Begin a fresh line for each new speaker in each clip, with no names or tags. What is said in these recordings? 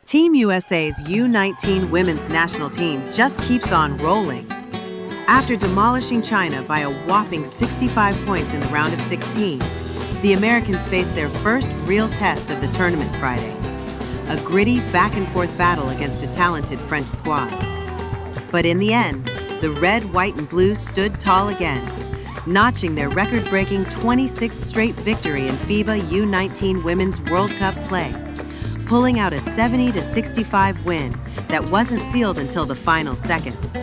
Team USA's U19 women's national team just keeps on rolling. After demolishing China by a whopping 65 points in the round of 16, the Americans faced their first real test of the tournament Friday, a gritty back-and-forth battle against a talented French squad. But in the end, the red, white, and blue stood tall again, notching their record-breaking 26th straight victory in FIBA U19 Women's World Cup play, pulling out a 70-65 win that wasn't sealed until the final seconds.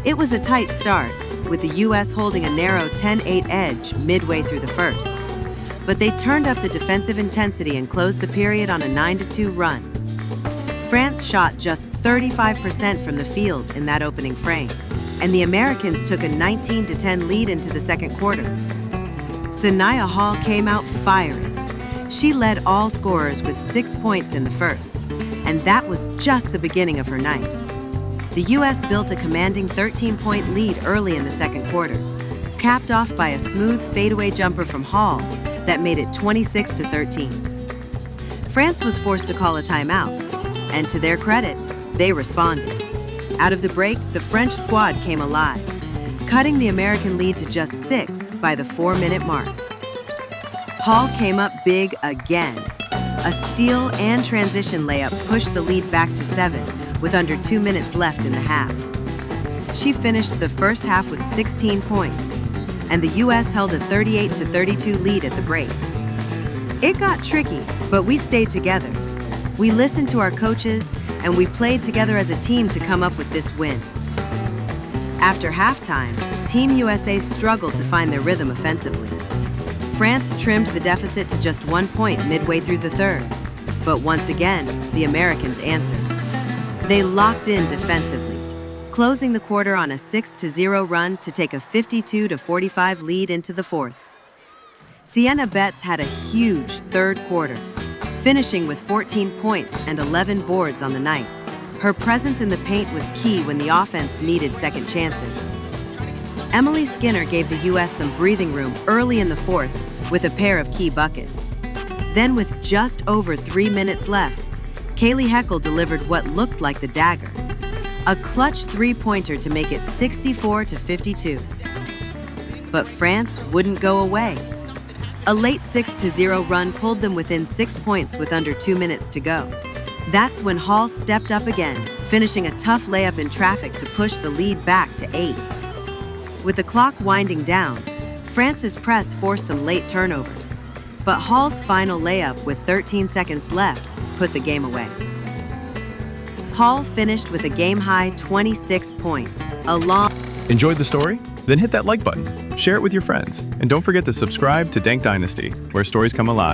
It was a tight start, with the U.S. holding a narrow 10-8 edge midway through the first. But they turned up the defensive intensity and closed the period on a 9-2 run. France shot just 35% from the field in that opening frame, and the Americans took a 19-10 lead into the second quarter. Saniyah Hall came out firing. She led all scorers with 6 points in the first, and that was just the beginning of her night. The U.S. built a commanding 13-point lead early in the second quarter, capped off by a smooth fadeaway jumper from Hall that made it 26-13. France was forced to call a timeout, and to their credit, they responded. Out of the break, the French squad came alive, cutting the American lead to just 6 by the 4-minute mark. Hall came up big again. A steal and transition layup pushed the lead back to 7 with under 2 minutes left in the half. She finished the first half with 16 points, and the U.S. held a 38-32 lead at the break. It got tricky, but we stayed together. We listened to our coaches, and we played together as a team to come up with this win. After halftime, Team USA struggled to find their rhythm offensively. France trimmed the deficit to just 1 point midway through the third, but once again, the Americans answered. They locked in defensively, closing the quarter on a 6-0 run to take a 52-45 lead into the fourth. Saniyah Betts had a huge third quarter, finishing with 14 points and 11 boards on the night. Her presence in the paint was key when the offense needed second chances. Emily Skinner gave the U.S. some breathing room early in the fourth with a pair of key buckets. Then, with just over 3 minutes left, Kaylee Heckel delivered what looked like the dagger, a clutch three-pointer to make it 64-52. But France wouldn't go away. A late 6-0 run pulled them within 6 points with under 2 minutes to go. That's when Hall stepped up again, finishing a tough layup in traffic to push the lead back to 8. With the clock winding down, France's press forced some late turnovers, but Hall's final layup with 13 seconds left put the game away. Hall finished with a game-high 26 points,
Enjoyed the story? Then hit that like button, share it with your friends, and don't forget to subscribe to DunkDynasty, where stories come alive.